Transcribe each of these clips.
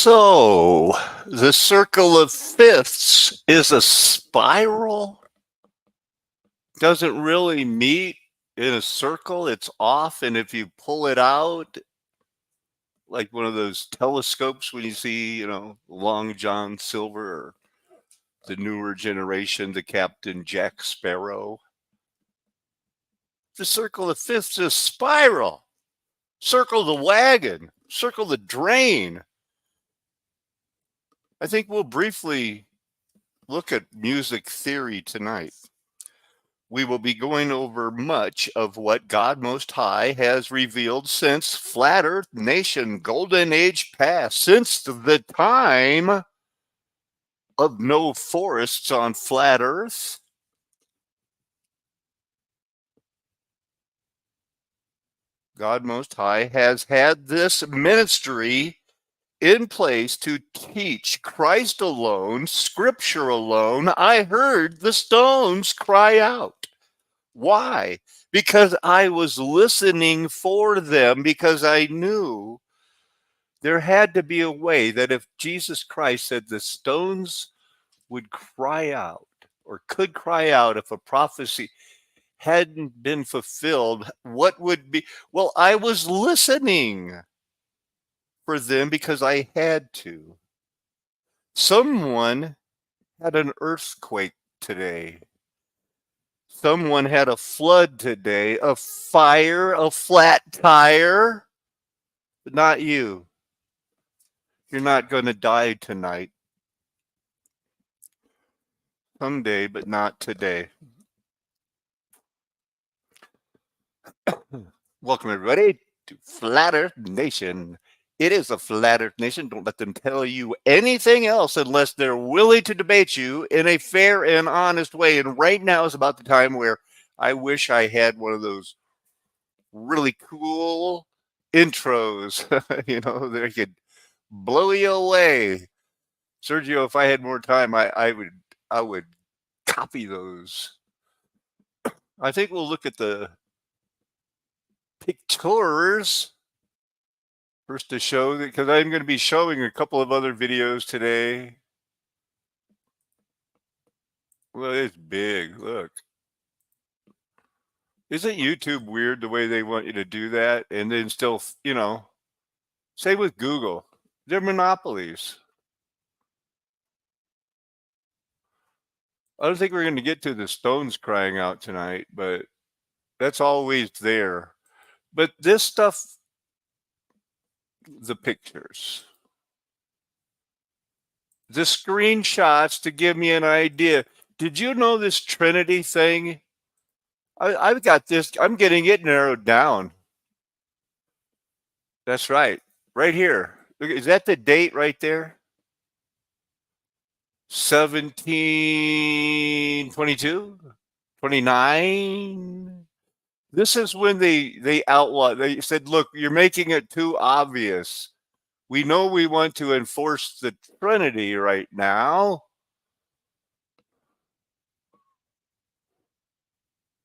So, the circle of fifths is a spiral. Doesn't really meet in a circle. It's off, and if you pull it out, like one of those telescopes when you see, Long John Silver or the newer generation, the Captain Jack Sparrow. The circle of fifths is spiral. Circle the wagon. Circle the drain. I think we'll briefly look at music theory tonight. We will be going over much of what God Most High has revealed since Flat Earth Nation Golden Age past, since the time of no forests on flat Earth. God Most High has had this ministry in place to teach Christ alone, Scripture alone. I heard the stones cry out. Why? Because I was listening for them, because I knew there had to be a way that if Jesus Christ said the stones would cry out or could cry out if a prophecy hadn't been fulfilled, what would be? Well, I was listening for them because I had to. Someone had an earthquake today. Someone had a flood today, a fire, a flat tire, but not you. You're not going to die tonight. Someday, but not today. Welcome, everybody, to Flat Earth Nation. It is a Flat Earth Nation. Don't let them tell you anything else unless they're willing to debate you in a fair and honest way. And right now is about the time where I wish I had one of those really cool intros, that could blow you away. Sergio, if I had more time, I would copy those. I think we'll look at the pictures first to show, because I'm going to be showing a couple of other videos today. Well, it's big. Look. Isn't YouTube weird the way they want you to do that? And then still, same with Google. They're monopolies. I don't think we're going to get to the stones crying out tonight, but that's always there. But this stuff, the pictures, the screenshots to give me an idea. Did you know this Trinity thing? I've got this. I'm getting it narrowed down. That's right. Right here. Look, is that the date right there? 1722? 29? This is when they outlawed. They said, look, you're making it too obvious. We know we want to enforce the Trinity right now.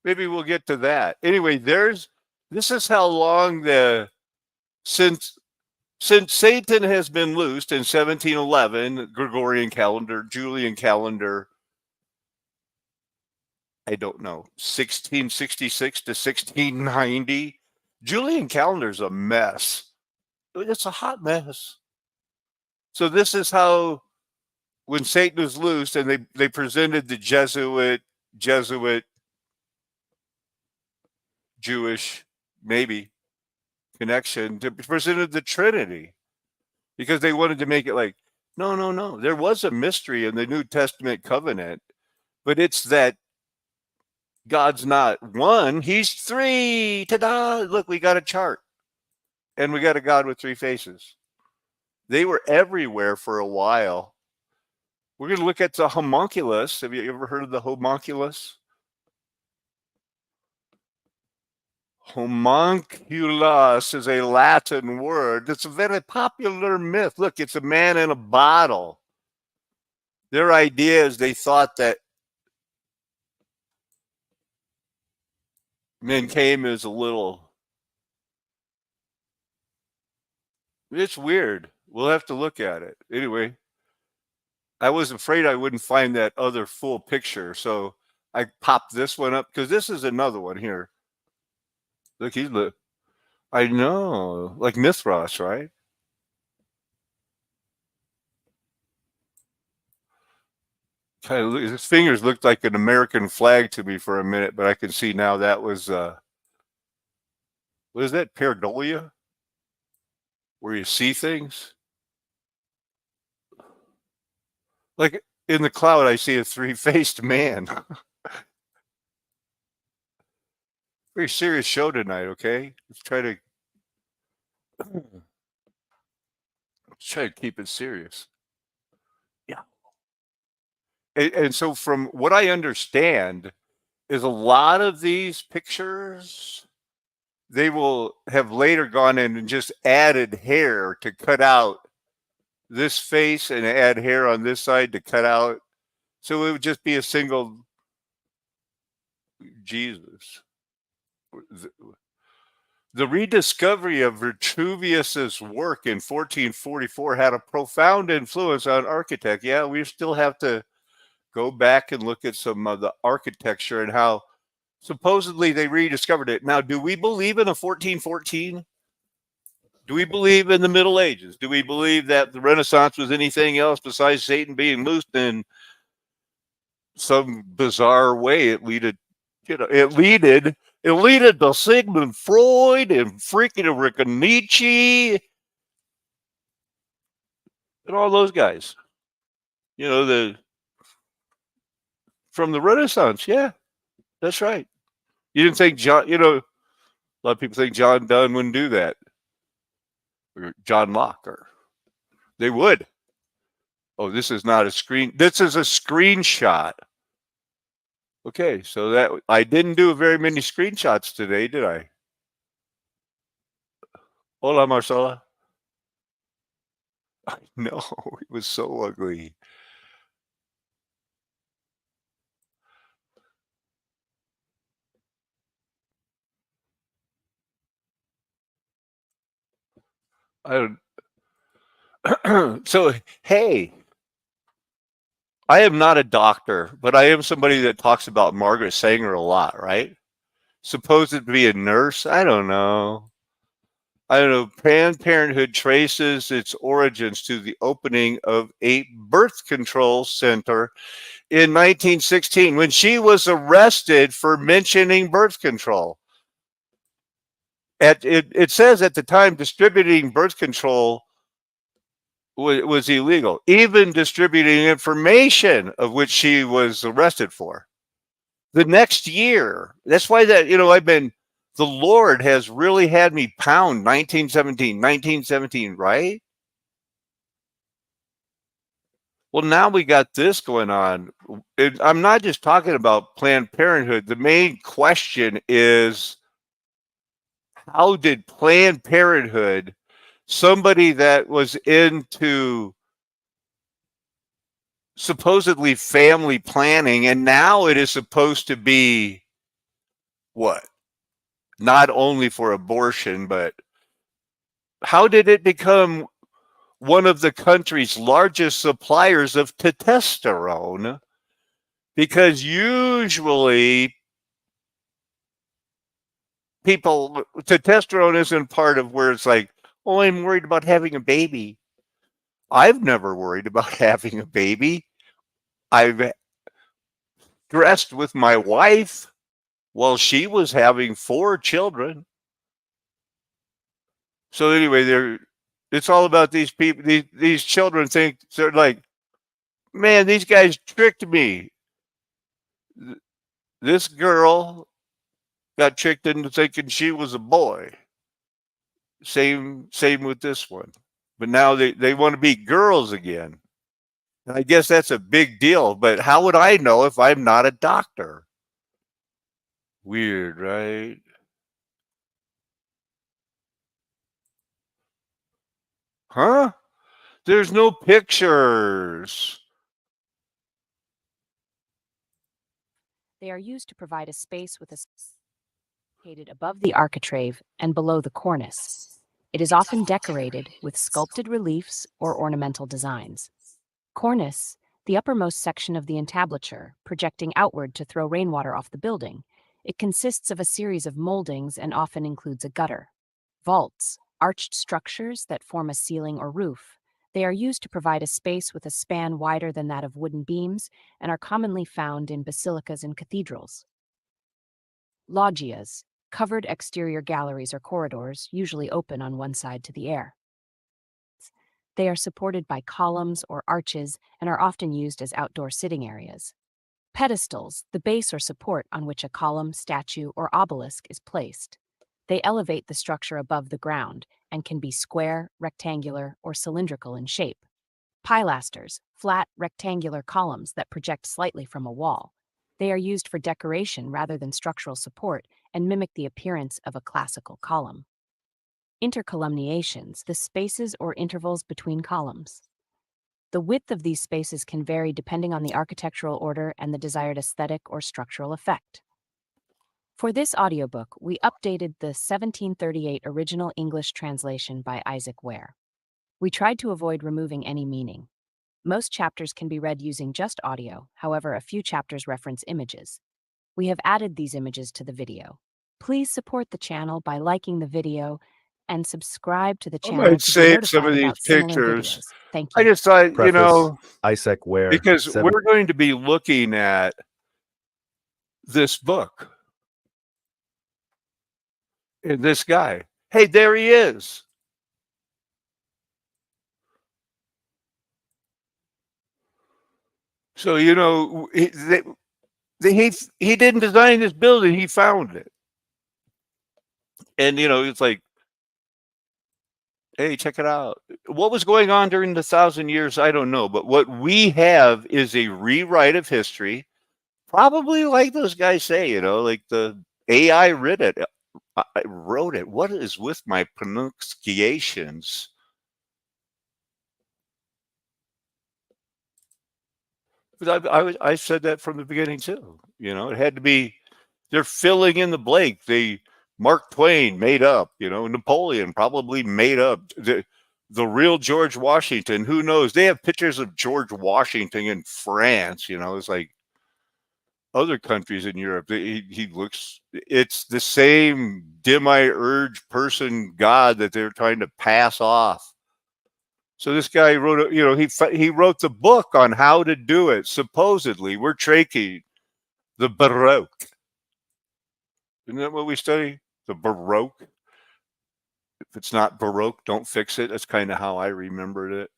Maybe we'll get to that. Anyway, this is how long since Satan has been loosed in 1711, Gregorian calendar, Julian calendar, I don't know, 1666 to 1690. Julian calendar's a mess. It's a hot mess. So this is how, when Satan was loosed and they presented the Jesuit, Jewish, maybe, connection, to presented the Trinity, because they wanted to make it like, no. There was a mystery in the New Testament covenant, but it's that God's not one, he's three. Ta-da! Look, we got a chart. And we got a God with three faces. They were everywhere for a while. We're going to look at the homunculus. Have you ever heard of the homunculus? Homunculus is a Latin word. It's a very popular myth. Look, it's a man in a bottle. Their idea is they thought that men came as a little. It's weird. We'll have to look at it. Anyway, I was afraid I wouldn't find that other full picture, so I popped this one up because this is another one here. Look, I know, like Mithras, right? Kind of, his fingers looked like an American flag to me for a minute, but I can see now that was what is that, pareidolia, where you see things? Like in the cloud, I see a three-faced man. Very serious show tonight, okay? Let's try to keep it serious. Yeah. And so from what I understand is a lot of these pictures they will have later gone in and just added hair to cut out this face and add hair on this side to cut out. So it would just be a single Jesus. The rediscovery of Vitruvius's work in 1444 had a profound influence on architect. Yeah, we still have to go back and look at some of the architecture and how supposedly they rediscovered it. Now, do we believe in a 1414? Do we believe in the Middle Ages? Do we believe that the Renaissance was anything else besides Satan being loosed in some bizarre way? It leaded, to Sigmund Freud and freaking Rick Nietzsche and all those guys. From the Renaissance. Yeah, that's right. You didn't think John, a lot of people think John Donne wouldn't do that, or John Locke, or they would. Oh, this is not a screen. This is a screenshot. Okay, so that I didn't do very many screenshots today, did I? Hola, Marcela. No, it was so ugly. I don't. So, hey, I am not a doctor, but I am somebody that talks about Margaret Sanger a lot, right? Supposed to be a nurse? I don't know. Planned Parenthood traces its origins to the opening of a birth control center in 1916 when she was arrested for mentioning birth control. It says at the time distributing birth control was illegal, even distributing information of which she was arrested for. The next year, that's why the Lord has really had me pound 1917, right? Well, now we got this going on. I'm not just talking about Planned Parenthood. The main question is, how did Planned Parenthood, somebody that was into supposedly family planning, and now it is supposed to be what? Not only for abortion, but how did it become one of the country's largest suppliers of testosterone? Because usually testosterone isn't part of where it's like, oh, I'm worried about having a baby. I've never worried about having a baby. I've dressed with my wife while she was having 4 children. So anyway, it's all about these people. These children think they're like, man, these guys tricked me. This girl got tricked into thinking she was a boy. Same with this one. But now they want to be girls again. And I guess that's a big deal. But how would I know if I'm not a doctor? Weird, right? Huh? There's no pictures. They are used to provide a space with a located above the architrave and below the cornice. It is often decorated with sculpted reliefs or ornamental designs. Cornice, the uppermost section of the entablature, projecting outward to throw rainwater off the building. It consists of a series of moldings and often includes a gutter. Vaults, arched structures that form a ceiling or roof. They are used to provide a space with a span wider than that of wooden beams and are commonly found in basilicas and cathedrals. Loggias, covered exterior galleries or corridors, usually open on one side to the air. They are supported by columns or arches and are often used as outdoor sitting areas. Pedestals, the base or support on which a column, statue, or obelisk is placed. They elevate the structure above the ground and can be square, rectangular, or cylindrical in shape. Pilasters, flat, rectangular columns that project slightly from a wall. They are used for decoration rather than structural support and mimic the appearance of a classical column. Intercolumniations, the spaces or intervals between columns. The width of these spaces can vary depending on the architectural order and the desired aesthetic or structural effect. For this audiobook, we updated the 1738 original English translation by Isaac Ware. We tried to avoid removing any meaning. Most chapters can be read using just audio, however, a few chapters reference images. We have added these images to the video. Please support the channel by liking the video and subscribe to the I channel might to be save some notified of these about similar pictures. videos. Thank I you. just thought, Preface, Isaac Ware. because we're going to be looking at this book and this guy. Hey, there he is. So, he didn't design this building, he found it. And, it's like, hey, check it out. What was going on during the 1,000 years, I don't know. But what we have is a rewrite of history, probably like those guys say, like the AI wrote it. I wrote it. What is with my pronunciations? But I said that from the beginning too. It had to be. They're filling in the blank. Mark Twain made up. Napoleon probably made up. The real George Washington. Who knows? They have pictures of George Washington in France. It's like other countries in Europe. He looks. It's the same demi-urge person God that they're trying to pass off. So this guy wrote, he wrote the book on how to do it. Supposedly, we're tracking the Baroque. Isn't that what we study? The Baroque. If it's not Baroque, don't fix it. That's kind of how I remembered it.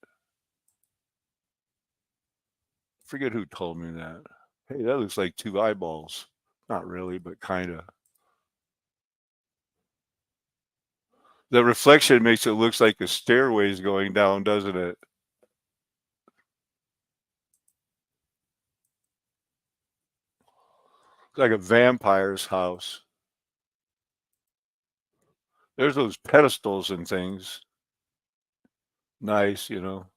Forget who told me that. Hey, that looks like two eyeballs. Not really, but kind of. The reflection makes it look like a stairway's going down, doesn't it? It's like a vampire's house. There's those pedestals and things. Nice, So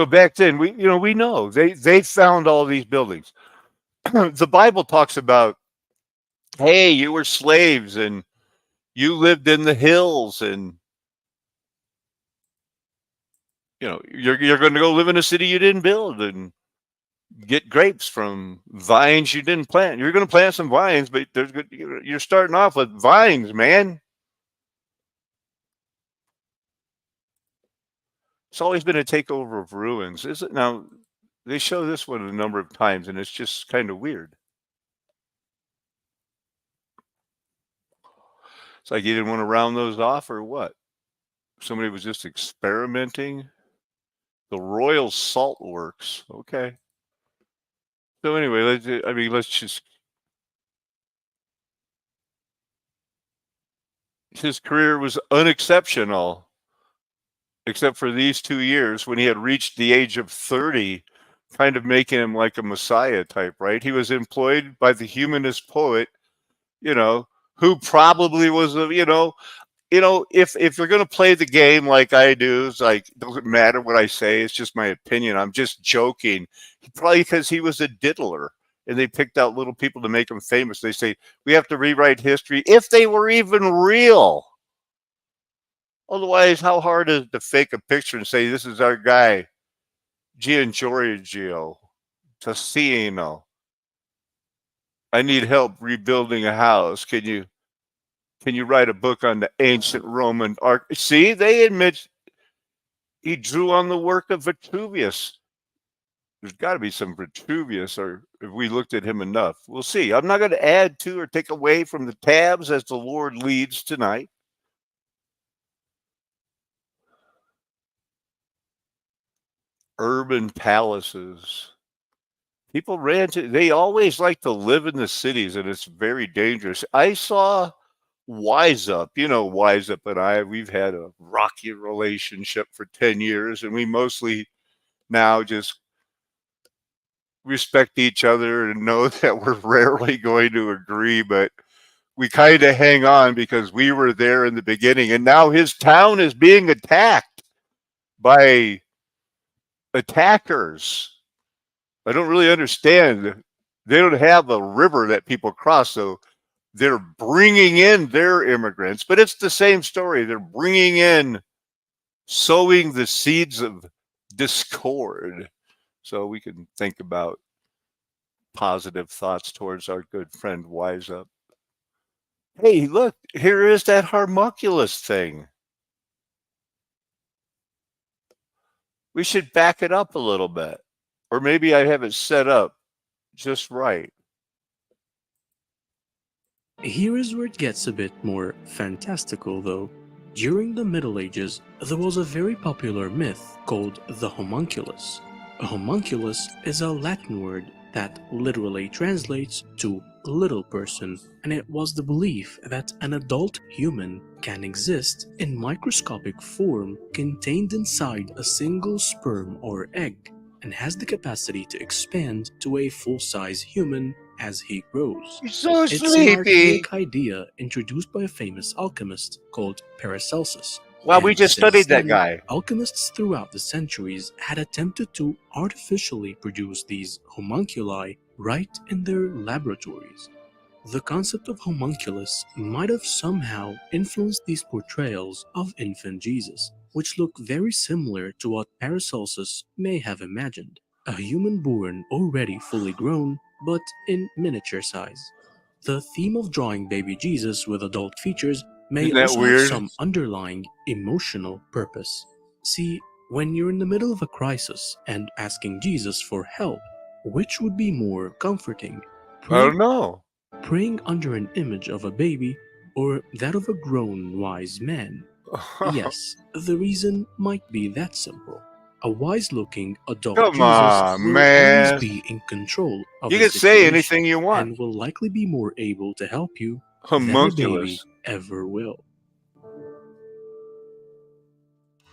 back then, we know they found all these buildings. The Bible talks about, hey, you were slaves and you lived in the hills, and you're going to go live in a city you didn't build and get grapes from vines you didn't plant. You're going to plant some vines, but you're starting off with vines, man. It's always been a takeover of ruins, is it? Now, they show this one a number of times, and it's just kind of weird. It's like you didn't want to round those off, or what? Somebody was just experimenting. The Royal Salt Works. Okay. So anyway, let's just. His career was unexceptional, except for these 2 years when he had reached the age of 30, kind of making him like a messiah type, right? He was employed by the humanist poet, who probably was if you're going to play the game like I do, it's like, doesn't matter what I say. It's just my opinion. I'm just joking. Probably because he was a diddler and they picked out little people to make him famous. They say, we have to rewrite history if they were even real. Otherwise, how hard is it to fake a picture and say, this is our guy, Giorgio Tassino. I need help rebuilding a house. Can you write a book on the ancient Roman art? See, they admit he drew on the work of Vitruvius. There's got to be some Vitruvius, or if we looked at him enough. We'll see. I'm not going to add to or take away from the tabs as the Lord leads tonight. Urban palaces. People they always like to live in the cities, and it's very dangerous. I saw Wise Up. Wise Up and we've had a rocky relationship for 10 years, and we mostly now just respect each other and know that we're rarely going to agree, but we kind of hang on because we were there in the beginning, and now his town is being attacked by attackers. I don't really understand. They don't have a river that people cross, so they're bringing in their immigrants, but it's the same story. They're bringing in, sowing the seeds of discord. So we can think about positive thoughts towards our good friend Wise Up. Hey, look, here is that homunculus thing. We should back it up a little bit. Or maybe I have it set up just right. Here is where it gets a bit more fantastical though. During the Middle Ages, there was a very popular myth called the homunculus. A homunculus is a Latin word that literally translates to little person, and it was the belief that an adult human can exist in microscopic form contained inside a single sperm or egg, and has the capacity to expand to a full-size human as he grows. He's so It's an sleepy. archaic idea introduced by a famous alchemist called Paracelsus. Wow, we And just since studied that then, guy. alchemists throughout the centuries had attempted to artificially produce these homunculi right in their laboratories. The concept of homunculus might have somehow influenced these portrayals of infant Jesus, which look very similar to what Paracelsus may have imagined. A human born already fully grown, but in miniature size. The theme of drawing baby Jesus with adult features may Isn't that also have weird? some underlying emotional purpose. See, when you're in the middle of a crisis and asking Jesus for help, which would be more comforting? I don't know. Praying under an image of a baby or that of a grown wise man? Yes, the reason might be that simple. A wise-looking adult Come Jesus on, will always man. be in control of You the can say situation anything you want. and will likely be more able to help you than a baby Homunculus. ever will.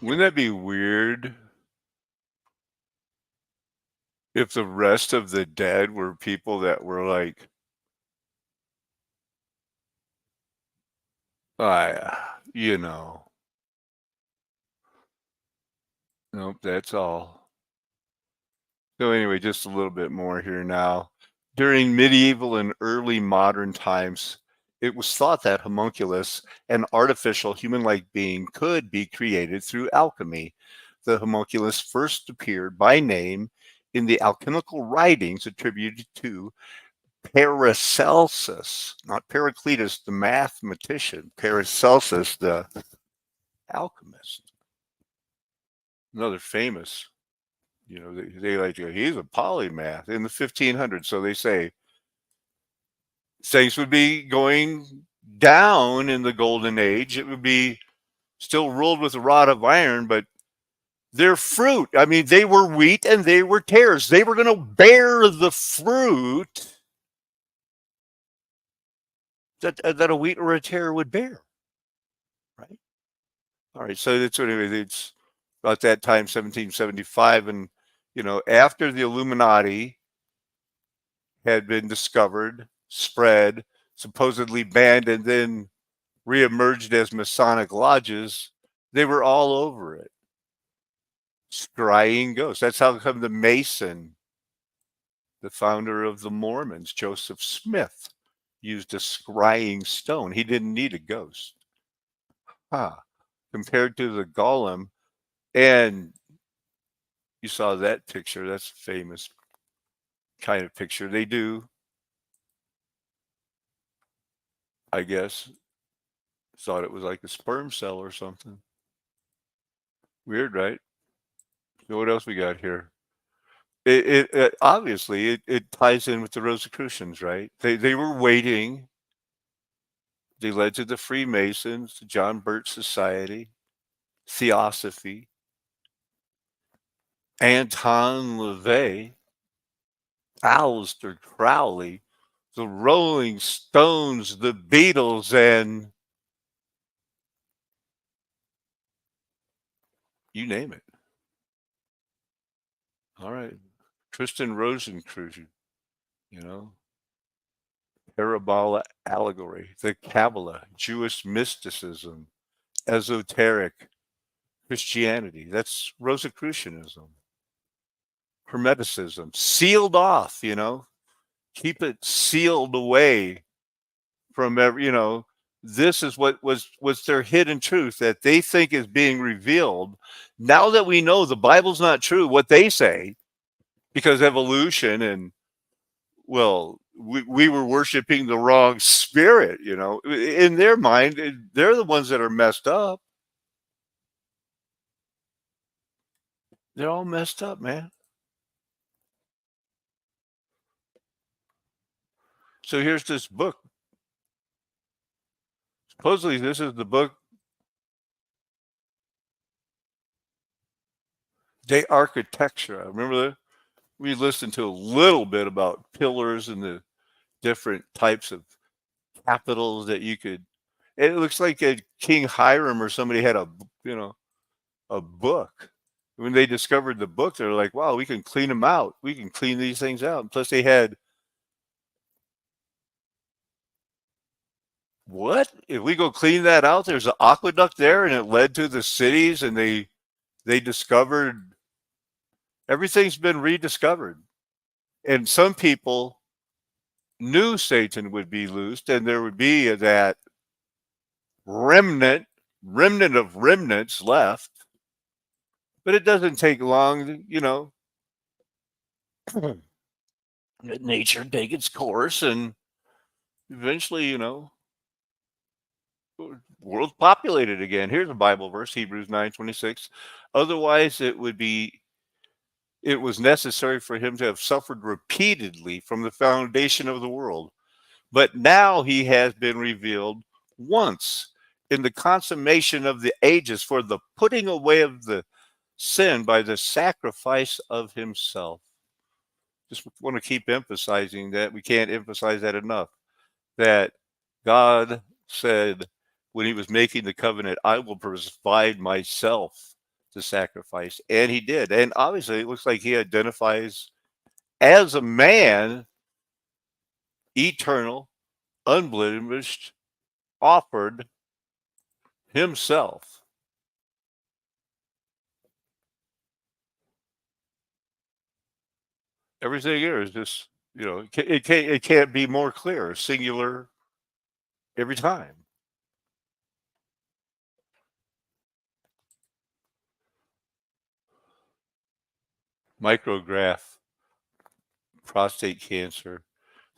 Wouldn't that be weird if the rest of the dead were people that were like, you know. Nope, that's all. So anyway, just a little bit more here now. During medieval and early modern times, it was thought that homunculus, an artificial human-like being, could be created through alchemy. The homunculus first appeared by name in the alchemical writings attributed to Paracelsus, not Heraclitus, the mathematician, Paracelsus, the alchemist. Another famous, they like to go, he's a polymath in the 1500s. So they say things would be going down in the golden age. It would be still ruled with a rod of iron, but their fruit, I mean, they were wheat and they were tares. They were going to bear the fruit that a wheat or a tare would bear, right? All right, so that's anyway. It's about that time, 1775, and after the Illuminati had been discovered, spread, supposedly banned, and then reemerged as Masonic lodges, they were all over it. Scrying ghosts. That's how come the Mason, the founder of the Mormons, Joseph Smith, used a scrying stone. He didn't need a ghost. compared to the golem. And you saw that picture. That's a famous kind of picture. They do, I guess, thought it was like a sperm cell or something. Weird, right? So what else we got here? It obviously it ties in with the Rosicrucians, right? They were waiting. They led to the Freemasons, the John Birch Society, Theosophy, Anton LaVey, Aleister Crowley, the Rolling Stones, the Beatles, and you name it. All right. Tristan Rosenkreuz, you know, Parabola allegory, the Kabbalah, Jewish mysticism, esoteric Christianity. That's Rosicrucianism. Hermeticism, sealed off, keep it sealed away from every, this is what was their hidden truth that they think is being revealed. Now that we know the Bible's not true, what they say, because evolution and, well, we were worshiping the wrong spirit, in their mind, they're the ones that are messed up. They're all messed up, man. So here's this book. Supposedly, this is the book De Architectura. Remember that? We listened to a little bit about pillars and the different types of capitals that you could. It looks like a King Hiram or somebody had a book. When they discovered the book, they're like, wow, we can clean them out. We can clean these things out. And plus, they had what? If we go clean that out, there's an aqueduct there, and it led to the cities, and they discovered everything's been rediscovered. And some people knew Satan would be loosed, and there would be that remnant of remnants left. But it doesn't take long, let nature take its course, and eventually, world's populated again. Here's a Bible verse, Hebrews 9:26. Otherwise, it was necessary for him to have suffered repeatedly from the foundation of the world. But now he has been revealed once in the consummation of the ages for the putting away of the sin by the sacrifice of himself. Just want to keep emphasizing that. We can't emphasize that enough. That God said when he was making the covenant, I will provide myself the sacrifice. And he did. And obviously, it looks like he identifies as a man, eternal, unblemished, offered himself. Everything here is just, it can't be more clear, singular every time. Micrograph, prostate cancer.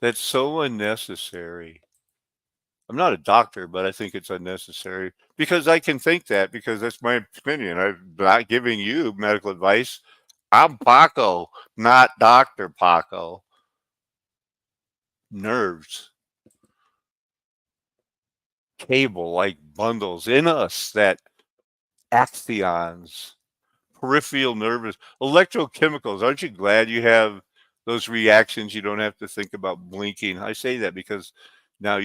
That's so unnecessary. I'm not a doctor, but I think it's unnecessary because I can think that because that's my opinion. I'm not giving you medical advice. I'm Paco, not Dr. Paco. Nerves, cable like bundles in us that axions, peripheral nervous, electrochemicals. Aren't you glad you have those reactions? You don't have to think about blinking. I say that because now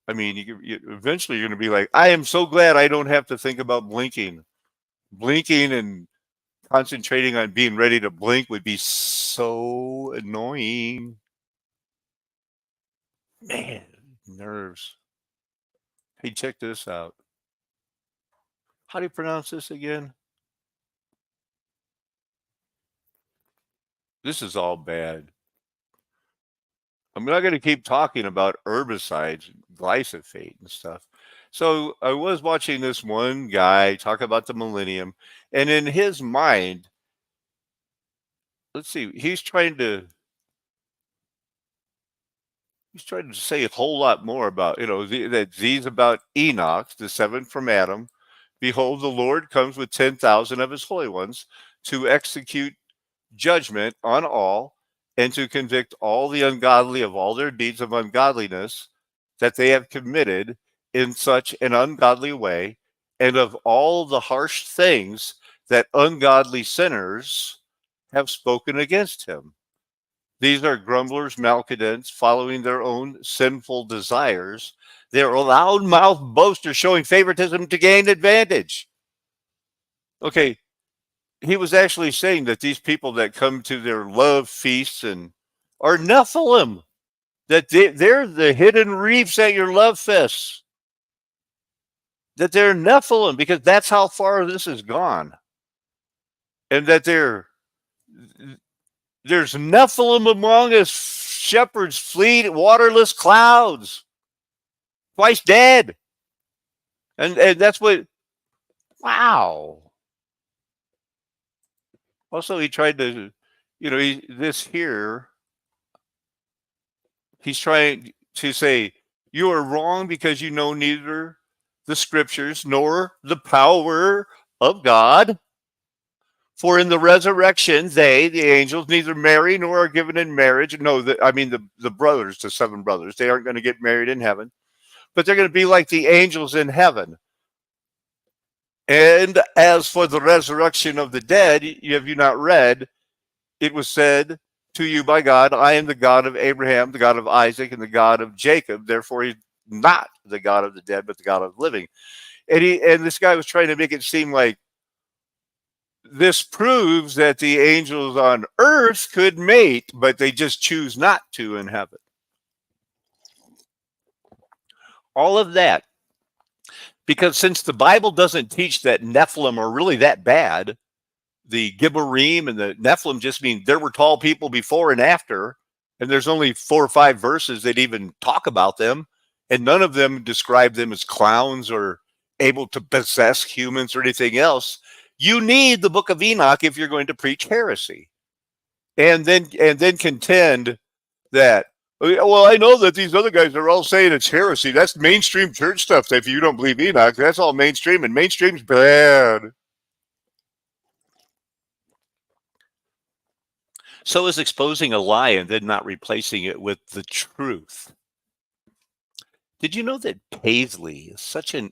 eventually you're going to be like, I am so glad I don't have to think about blinking. Blinking and concentrating on being ready to blink would be so annoying. Man, nerves. Hey, check this out. How do you pronounce this again? This is all bad. I'm not going to keep talking about herbicides, glyphosate and stuff. So I was watching this one guy talk about the millennium, and in his mind, let's see, he's trying to say a whole lot more about, that these about Enoch, the seventh from Adam. Behold, the Lord comes with 10,000 of his holy ones to execute judgment on all and to convict all the ungodly of all their deeds of ungodliness that they have committed in such an ungodly way, and of all the harsh things that ungodly sinners have spoken against him. These are grumblers, malcontents, following their own sinful desires. They're loud-mouthed boasters showing favoritism to gain advantage. Okay, he was actually saying that these people that come to their love feasts and are Nephilim, that they're the hidden reefs at your love fests, that they're Nephilim because that's how far this has gone, and that there's Nephilim among us, shepherds fleet waterless clouds, twice dead, and that's what. Wow. Also, he tried to, this here. He's trying to say, you are wrong because you know neither the scriptures nor the power of God. For in the resurrection, they, the angels, neither marry nor are given in marriage. No, the brothers, the seven brothers, they aren't going to get married in heaven, but they're going to be like the angels in heaven. And as for the resurrection of the dead, have you not read? It was said to you by God, I am the God of Abraham, the God of Isaac, and the God of Jacob. Therefore, he's not the God of the dead, but the God of the living. And this guy was trying to make it seem like this proves that the angels on earth could mate, but they just choose not to in heaven. All of that. Because since the Bible doesn't teach that Nephilim are really that bad, the Gibborim and the Nephilim just mean there were tall people before and after, and there's only 4 or 5 verses that even talk about them, and none of them describe them as clowns or able to possess humans or anything else. You need the book of Enoch if you're going to preach heresy, and then contend that, well, I know that these other guys are all saying it's heresy. That's mainstream church stuff. If you don't believe Enoch, that's all mainstream, and mainstream's bad. So is exposing a lie and then not replacing it with the truth. Did you know that paisley is such a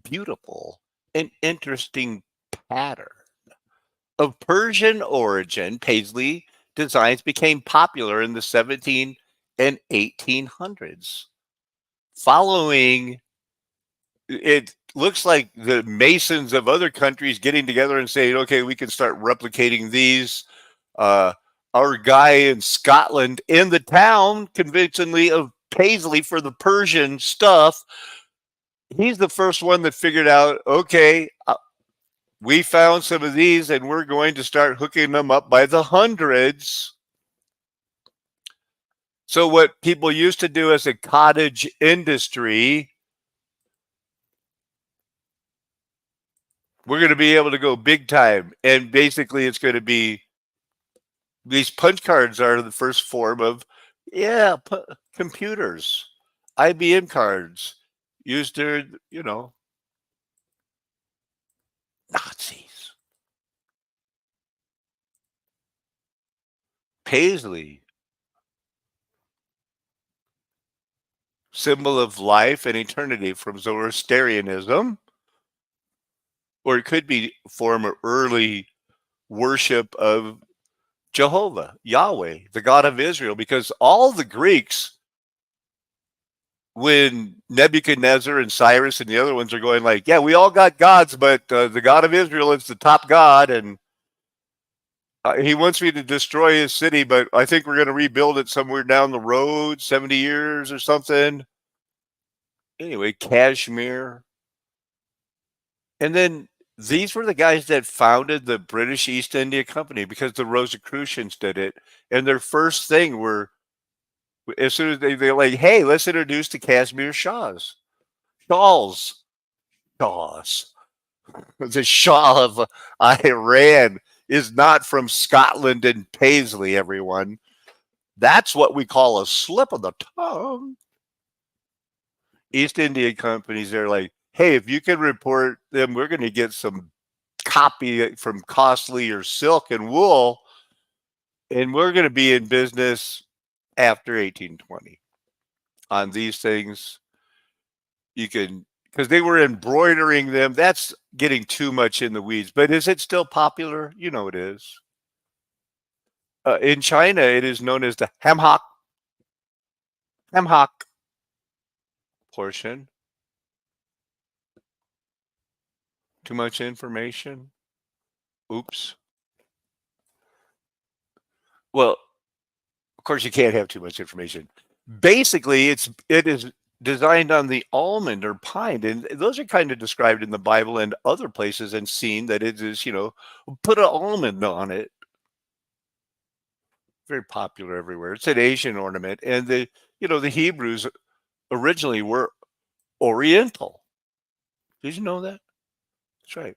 beautiful and interesting pattern? Of Persian origin, paisley designs became popular in the 17 and 1800s. Following, it looks like the masons of other countries getting together and saying, okay, we can start replicating these. Our guy in Scotland in the town convincingly of paisley for the Persian stuff. He's the first one that figured out, okay, we found some of these and we're going to start hooking them up by the hundreds. So what people used to do as a cottage industry, we're going to be able to go big time. And basically it's going to be, these punch cards are the first form of, computers, IBM cards used to, Nazis. Paisley, symbol of life and eternity from Zoroastrianism, or it could be a form of early worship of Jehovah, Yahweh, the God of Israel, because all the Greeks, when Nebuchadnezzar and Cyrus and the other ones are going like, yeah, we all got gods, but the God of Israel is the top God, and he wants me to destroy his city, but I think we're going to rebuild it somewhere down the road, 70 years or something. Anyway, Kashmir. And then these were the guys that founded the British East India Company because the Rosicrucians did it. And their first thing were, as soon as they're like, hey, let's introduce the Kashmir Shahs. Shawls. Shaws. The Shah of Iran is not from Scotland and Paisley, everyone. That's what we call a slip of the tongue. East India companies, they're like, hey, if you can report them, we're going to get some copy from costly or silk and wool, and we're going to be in business after 1820 on these things. You can, because they were embroidering them. That's getting too much in the weeds, but is it still popular? You know it is. In China, it is known as the hemhock portion. Too much information. Oops. Well, of course, you can't have too much information. Basically, it is designed on the almond or pine, and those are kind of described in the Bible and other places, and seen that it is, put an almond on it. Very popular everywhere. It's an Asian ornament, and the Hebrews originally were Oriental. Did you know that? That's right.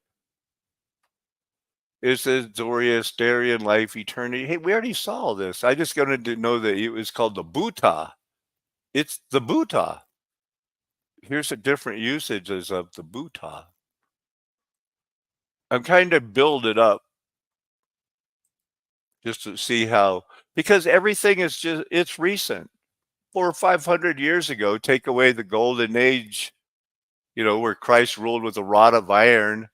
It says Zoroastrian life, eternity. Hey, we already saw this. I just wanted to know that it was called the Buddha. It's the Buddha. Here's the different usages of the Buddha. I'm trying to build it up just to see how, because everything is it's recent. 400 or 500 years ago, take away the golden age, where Christ ruled with a rod of iron.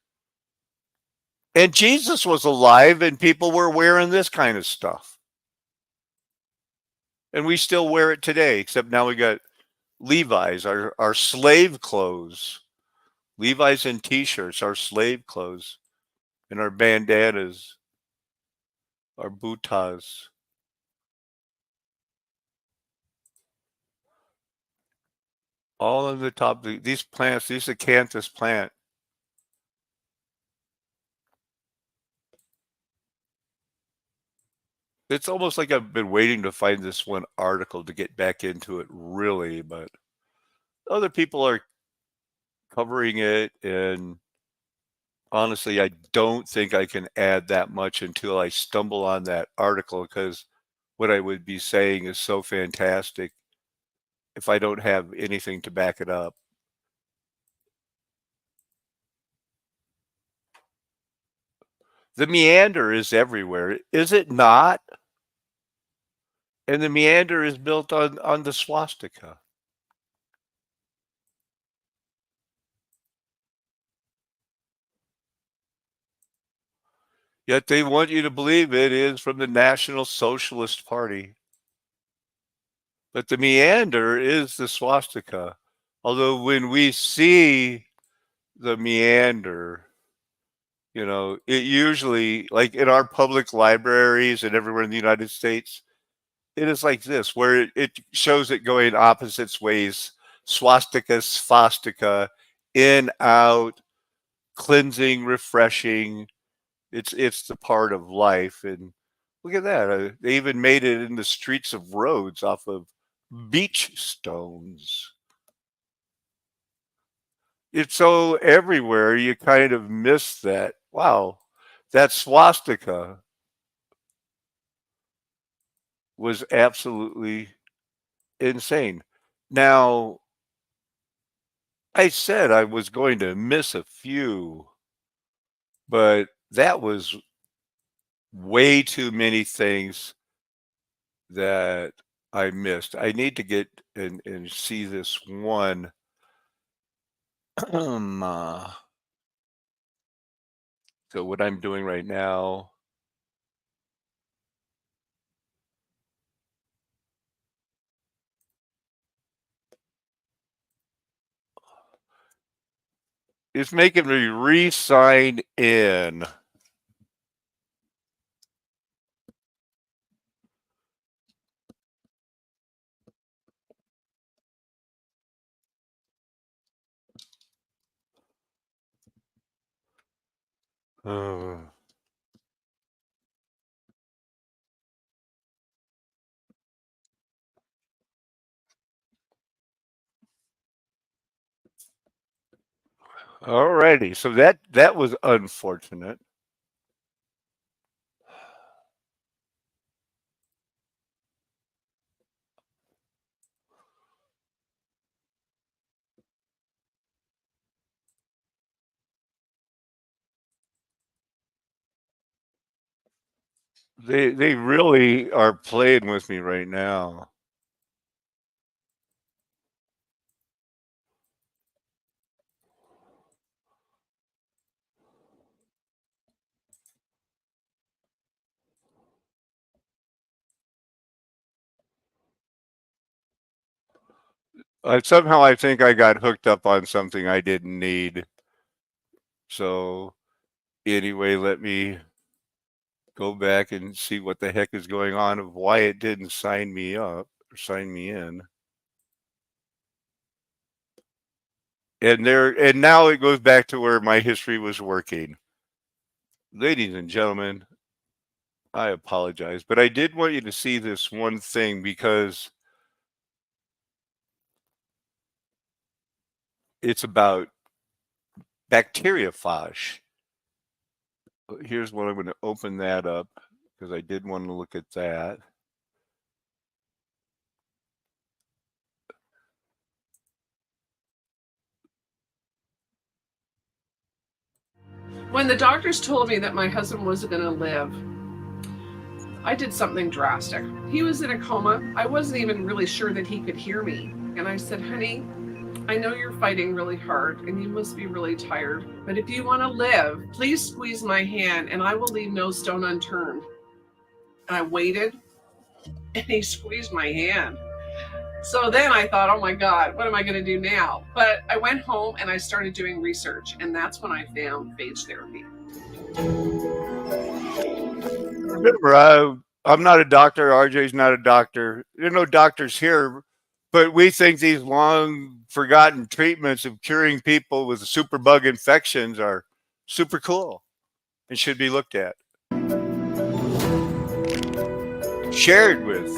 And Jesus was alive and people were wearing this kind of stuff. And we still wear it today, except now we got Levi's, our slave clothes. Levi's and t-shirts, our slave clothes, and our bandanas, our bootas. All on the top. These plants, these acanthus plant. It's almost like I've been waiting to find this one article to get back into it really, but other people are covering it, and honestly, I don't think I can add that much until I stumble on that article, because what I would be saying is so fantastic if I don't have anything to back it up. The meander is everywhere, is it not? And the meander is built on the swastika. Yet they want you to believe it is from the National Socialist Party. But the meander is the swastika. Although when we see the meander, it usually, like in our public libraries and everywhere in the United States, it is like this, where it shows it going opposite ways, swastika, swastika, in, out, cleansing, refreshing. It's the part of life. And look at that. They even made it in the streets of roads off of beach stones. It's so everywhere, you kind of miss that. Wow, that swastika was absolutely insane. Now, I said I was going to miss a few, but that was way too many things that I missed. I need to get and see this one. So what I'm doing right now is making me re-sign in. Uh, Alrighty, so that was unfortunate. They really are playing with me right now. Somehow I think I got hooked up on something I didn't need. So anyway, let me go back and see what the heck is going on of why it didn't sign me up or sign me in. And now it goes back to where my history was working. Ladies and gentlemen, I apologize, but I did want you to see this one thing because it's about bacteriophage. Here's what I'm going to open that up because I did want to look at that. When the doctors told me that my husband wasn't going to live, I did something drastic. He was in a coma. I wasn't even really sure that he could hear me. And I said, honey, I know you're fighting really hard and you must be really tired, but if you want to live, please squeeze my hand and I will leave no stone unturned. And I waited and he squeezed my hand. So then I thought, oh my God, what am I going to do now? But I went home and I started doing research, and that's when I found phage therapy. Remember, I'm not a doctor. RJ's not a doctor. There are no doctors here, but we think these long forgotten treatments of curing people with superbug infections are super cool and should be looked at. Shared with.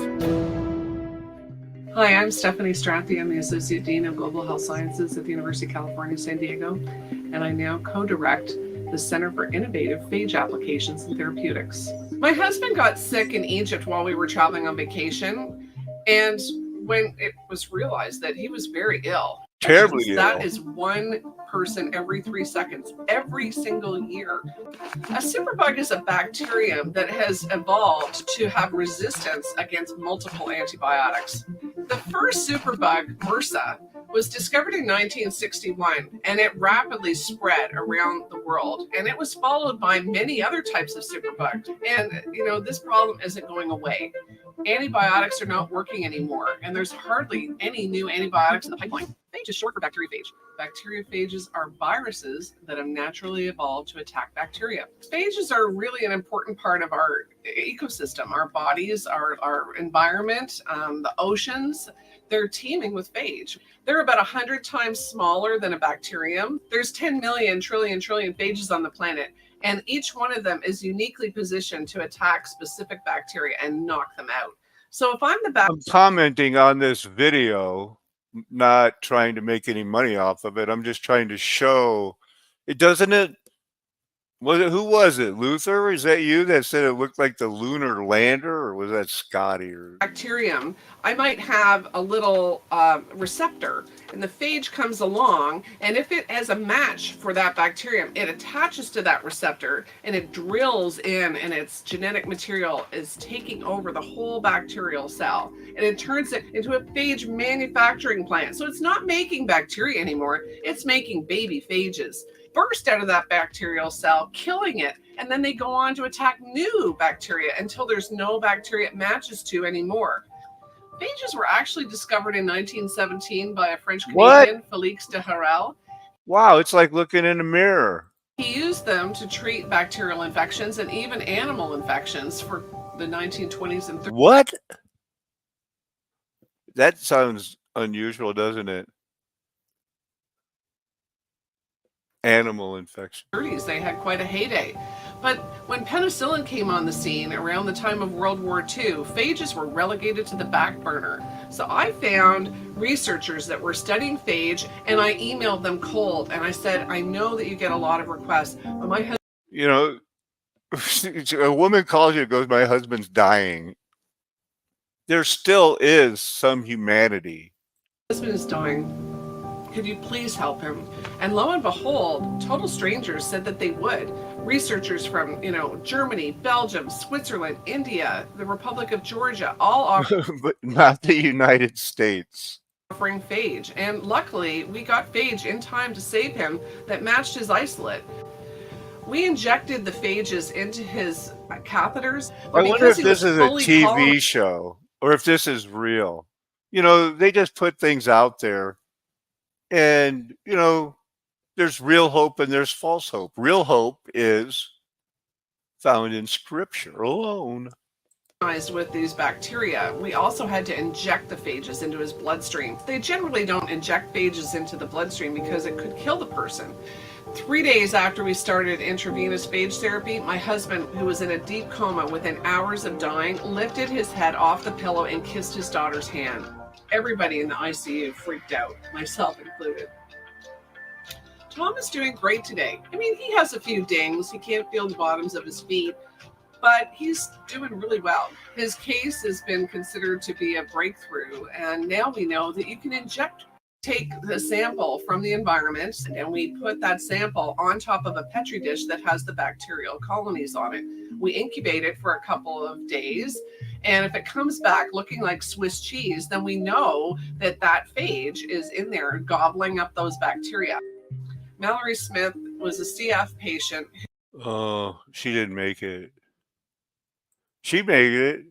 Hi, I'm Stephanie Strathy. I'm the Associate Dean of Global Health Sciences at the University of California, San Diego, and I now co-direct the Center for Innovative Phage Applications and Therapeutics. My husband got sick in Egypt while we were traveling on vacation, and when it was realized that he was very ill. Terribly ill. That is one person every 3 seconds, every single year. A superbug is a bacterium that has evolved to have resistance against multiple antibiotics. The first superbug, MRSA, was discovered in 1961, and it rapidly spread around the world. And it was followed by many other types of superbugs. And, this problem isn't going away. Antibiotics are not working anymore, and there's hardly any new antibiotics in the pipeline. Phage is short for bacteriophage. Bacteriophages are viruses that have naturally evolved to attack bacteria. Phages are really an important part of our ecosystem, our bodies, our environment, the oceans. They're teeming with phage. They're about 100 times smaller than a bacterium. There's 10 million trillion phages on the planet, and each one of them is uniquely positioned to attack specific bacteria and knock them out. So if I'm I'm commenting on this video, not trying to make any money off of it. I'm just trying to show it. Doesn't it? Who was it? Luther? Is that you that said it looked like the lunar lander, or was that Scotty? Or bacterium, I might have a little receptor, and the phage comes along, and if it has a match for that bacterium, it attaches to that receptor and it drills in, and its genetic material is taking over the whole bacterial cell, and it turns it into a phage manufacturing plant. So it's not making bacteria anymore, it's making baby phages burst out of that bacterial cell, killing it, and then they go on to attack new bacteria until there's no bacteria it matches to anymore. Phages were actually discovered in 1917 by a French Canadian, Felix de Harel. Wow, it's like looking in a mirror. He used them to treat bacterial infections and even animal infections for the 1920s and 30s. What? That sounds unusual, doesn't it? Animal infection. 30s, they had quite a heyday. But when penicillin came on the scene around the time of World War II, phages were relegated to the back burner. So I found researchers that were studying phage, and I emailed them cold, and I said, I know that you get a lot of requests, but my husband, You know, a woman calls you and goes, my husband's dying. There still is some humanity. is dying. Could you please help him? And lo and behold, total strangers said that they would. Researchers from, Germany, Belgium, Switzerland, India, the Republic of Georgia, all But not the United States. offering phage. And luckily, we got phage in time to save him that matched his isolate. We injected the phages into his catheters. I wonder if this is a TV show or if this is real. They just put things out there. And, there's real hope and there's false hope. Real hope is found in Scripture alone. With these bacteria, we also had to inject the phages into his bloodstream. They generally don't inject phages into the bloodstream because it could kill the person. 3 days after we started intravenous phage therapy, my husband, who was in a deep coma within hours of dying, lifted his head off the pillow and kissed his daughter's hand. Everybody in the ICU freaked out, myself included. Tom is doing great today. I mean, he has a few dings. He can't feel the bottoms of his feet, but he's doing really well. His case has been considered to be a breakthrough, and now we know that you can take the sample from the environment, and we put that sample on top of a Petri dish that has the bacterial colonies on it. We incubate it for a couple of days, and if it comes back looking like Swiss cheese, then we know that phage is in there gobbling up those bacteria. Mallory Smith was a CF patient. Oh, she didn't make it. She made it.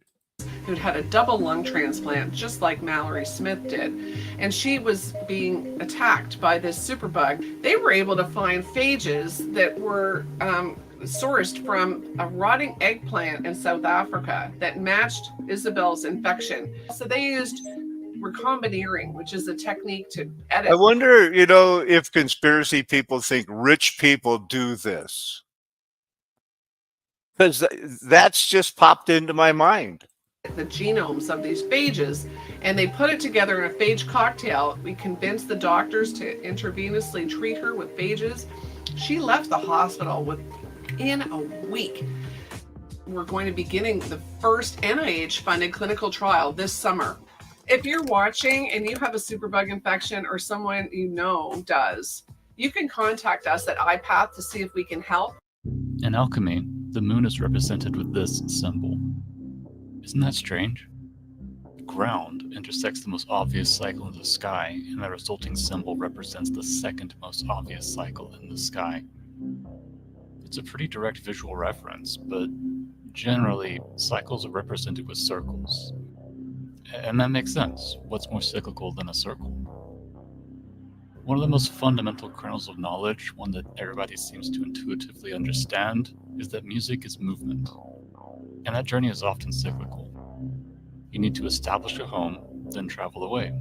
Who'd had a double lung transplant, just like Mallory Smith did. And she was being attacked by this superbug. They were able to find phages that were sourced from a rotting eggplant in South Africa that matched Isabel's infection. So they used recombinering, which is a technique to edit. I wonder, if conspiracy people think rich people do this. Because that's just popped into my mind. The genomes of these phages, and they put it together in a phage cocktail. We convinced the doctors to intravenously treat her with phages. She left the hospital within a week. We're going to be beginning the first NIH-funded clinical trial this summer. If you're watching and you have a superbug infection or someone you know does, you can contact us at iPath to see if we can help. In alchemy, the moon is represented with this symbol. Isn't that strange? The ground intersects the most obvious cycle in the sky, and the resulting symbol represents the second most obvious cycle in the sky. It's a pretty direct visual reference, but generally, cycles are represented with circles. And that makes sense. What's more cyclical than a circle? One of the most fundamental kernels of knowledge, one that everybody seems to intuitively understand, is that music is movement. And that journey is often cyclical. You need to establish a home, then travel away.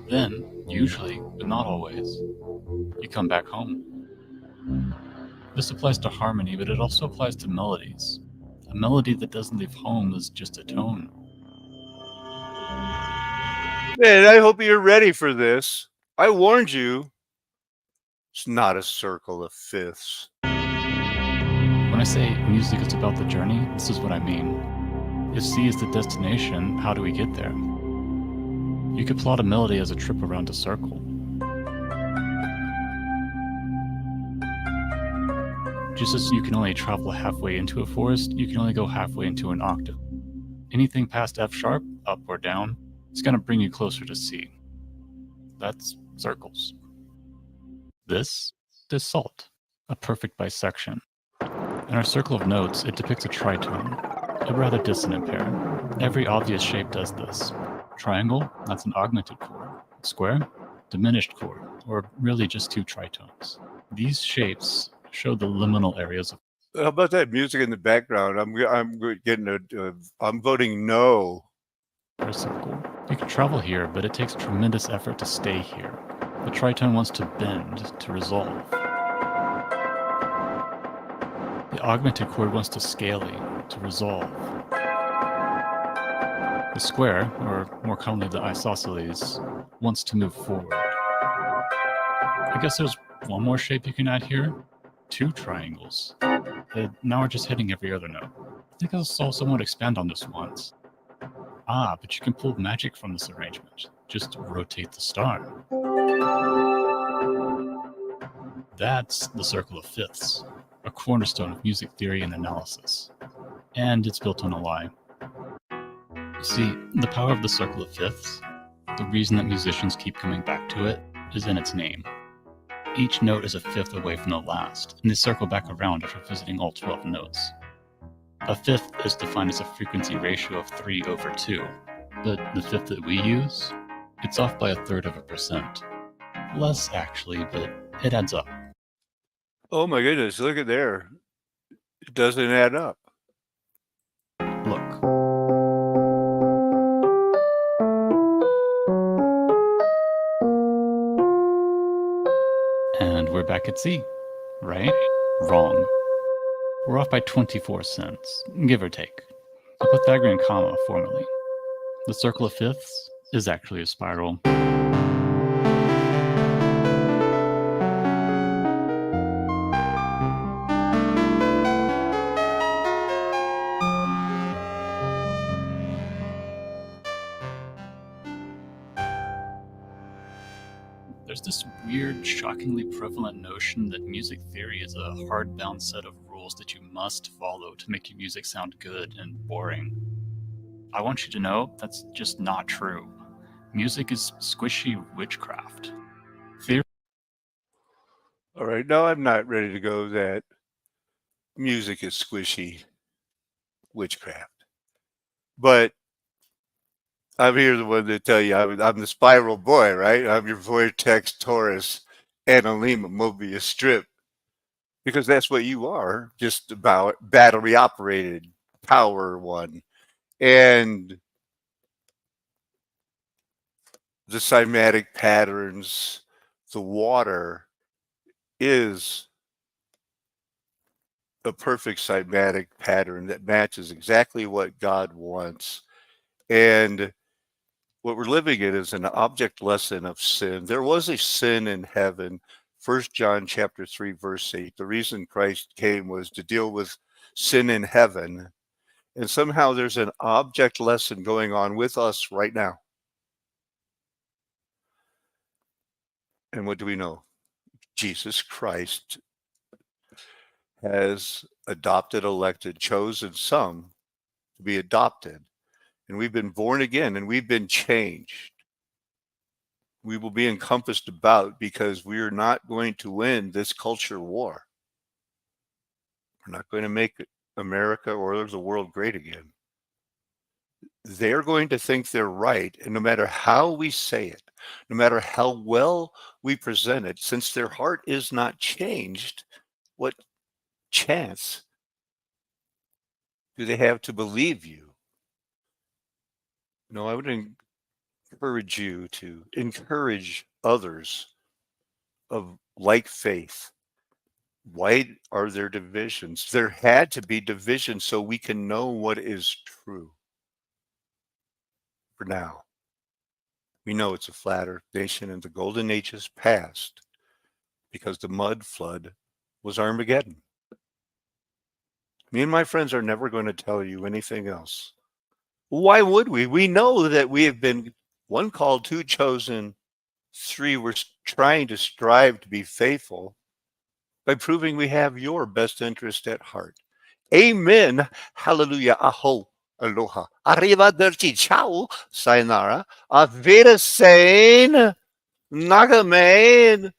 Then, usually, but not always, you come back home. This applies to harmony, but it also applies to melodies. A melody that doesn't leave home is just a tone. Man, I hope you're ready for this. I warned you. It's not a circle of fifths. When I say music is about the journey, this is what I mean. If C is the destination, how do we get there? You could plot a melody as a trip around a circle. Just as you can only travel halfway into a forest, you can only go halfway into an octave. Anything past F sharp, up or down, is going to bring you closer to C. That's circles. This is salt, a perfect bisection. In our circle of notes, it depicts a tritone, a rather dissonant pair. Every obvious shape does this. Triangle, that's an augmented chord. Square, diminished chord, or really just two tritones. These shapes show the liminal areas of. How about that music in the background? I'm voting no. A circle. You can travel here, but it takes tremendous effort to stay here. The tritone wants to bend, to resolve. The augmented chord wants to scale, to resolve. The square, or more commonly the isosceles, wants to move forward. I guess there's one more shape you can add here. 2 triangles. Now we're just hitting every other note. I think I saw someone expand on this once. Ah, but you can pull magic from this arrangement. Just rotate the star. That's the circle of fifths, a cornerstone of music theory and analysis. And it's built on a lie. You see, the power of the circle of fifths, the reason that musicians keep coming back to it, is in its name. Each note is a fifth away from the last, and they circle back around after visiting all 12 notes. A fifth is defined as a frequency ratio of 3/2, but the fifth that we use, it's off by 1/3%. Less actually, but it adds up. Oh my goodness, look at there. It doesn't add up. Look. And we're back at C, right? Wrong. We're off by 24 cents, give or take. A Pythagorean comma, formally. The circle of fifths is actually a spiral. There's this weird, shockingly prevalent notion that music theory is a hard-bound set of rules that you must follow to make your music sound good and boring. I want you to know that's just not true. Music is squishy witchcraft. Theory. All right, now I'm not ready to go that music is squishy witchcraft. But I'm here the one to tell you I'm the spiral boy, right? I'm your vortex, Taurus, Analema, Mobius strip. Because that's what you are, just about battery operated power one. And the cymatic patterns, the water is a perfect cymatic pattern that matches exactly what God wants. And what we're living in is an object lesson of sin. There was a sin in heaven. 1 John chapter 3, verse 8. The reason Christ came was to deal with sin in heaven. And somehow there's an object lesson going on with us right now. And what do we know? Jesus Christ has adopted, elected, chosen some to be adopted. And we've been born again and we've been changed. We will be encompassed about because we are not going to win this culture war. We're not going to make America or the world great again. They're going to think they're right, and no matter how we say it, no matter how well we present it, since their heart is not changed, what chance do they have to believe you? No, I would encourage you to encourage others of like faith. Why are there divisions? There had to be divisions so we can know what is true. For now, we know it's a flat earth nation and the golden age is past because the mud flood was Armageddon. Me and my friends are never going to tell you anything else. Why would we? We know that we have been 1 called, 2 chosen, 3 we're trying to strive to be faithful by proving we have your best interest at heart. Amen. Hallelujah. Aho. Aloha. Arrivederci. Ciao. Sayonara. Auf Wiedersehen. Nakamain.